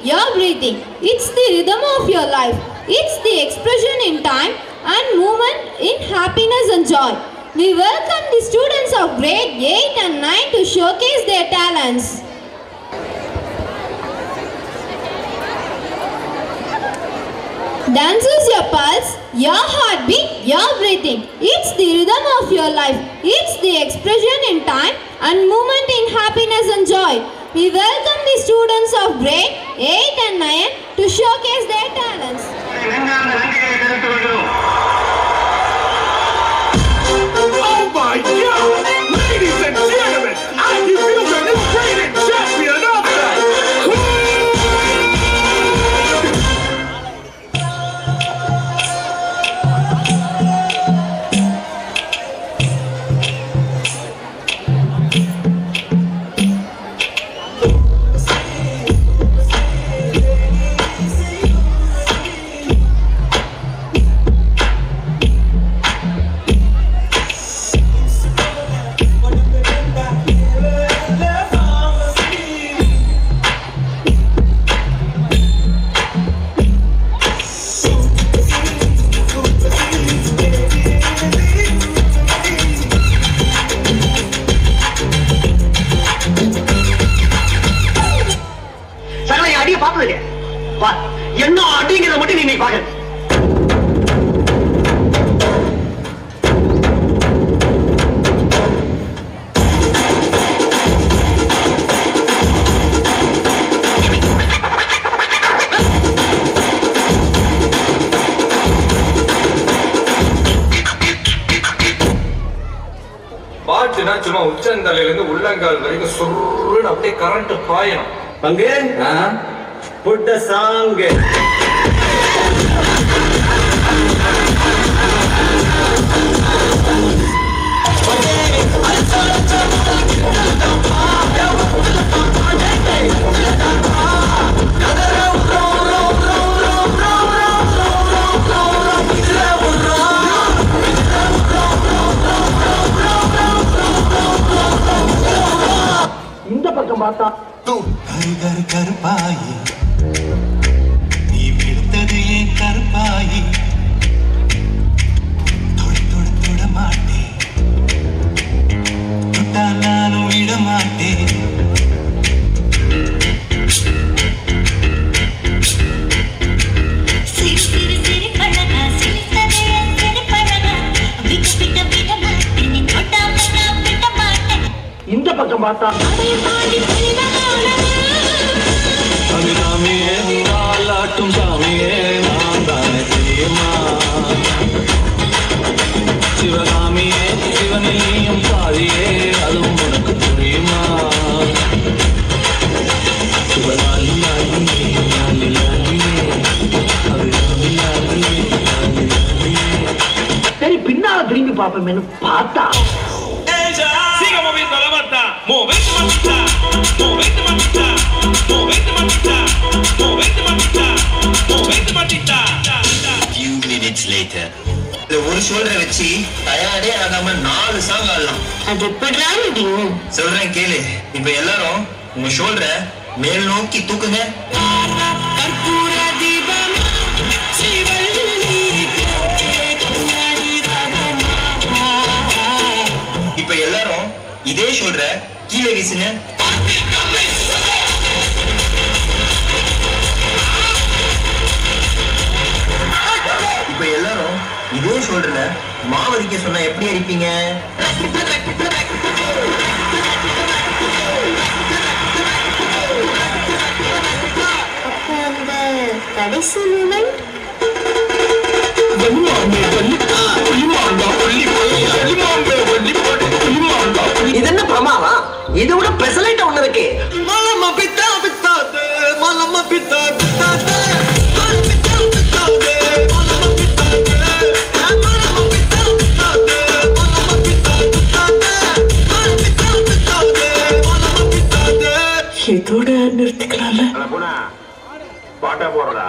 Your breathing, it's the rhythm of your life. It's the expression in time and movement in happiness and joy. We welcome the students of grade 8 and 9 to showcase their talents. Dance is your pulse, your heartbeat, your breathing. It's the rhythm of your life. It's the expression in time and movement in happiness and joy. We welcome the students of grade 8 and 9 to showcase their talents. Oh my God! Ladies and gentlemen, I reveal the new reigning champion of என்ன அடிங்கிறத மட்டும் நீ பாக்க பாட்டுனா சும்மா உச்சந்தலையில இருந்து உள்ளங்கால் வரைக்கும் சுருன்னு அப்படியே கரண்ட் பாயணும். பங்கு put the song. இந்த பக்கம் பார்த்தா கருப்பாயி நீ விழுத்தது ஏன் கருப்பாயி தொட மாட்டேன் தொட்டா நானும் விட மாட்டேன் இந்த பக்கம் பார்த்தா அபிராமியே நாளாட்டும் சாமியே நான் தானே தெரியுமா சிவகாமியே சிவனையும் பாதியே அதுவும் உனக்கு புரியுமா சிவகாமி சரி பின்னால திரும்பி பார்ப்போம் பார்த்தா Siga moviendo la banda, movete mamita, movete mamita, movete mamita, movete mamita, movete mamita. Few minutes later. இந்த ஒரு ஷோல்டரை வச்சு தயாரே ஆகாம 4 சாங் ஆடலாம். அது எப்படிடா முடியும்? சொல்றேன் கேளு. இப்ப எல்லாரும் உங்க ஷோல்டரை மேல் நோக்கி தூக்குங்க. இப்ப எல்லாரும் இதே ஷோல்டரை கீழே வீசுங்க. இப்ப எல்லாரும் இதே ஷோல்டர்ல மாவதிக்க சொன்னா எப்படி அடிப்பீங்க? கடைசி மூமெண்ட் இது என்ன பிரமாவா? இதை விட பெசலைட் ஒண்ணு இருக்கு. இதோட நிறுத்திக்கலாம்ல. பாட்டா போடுறா.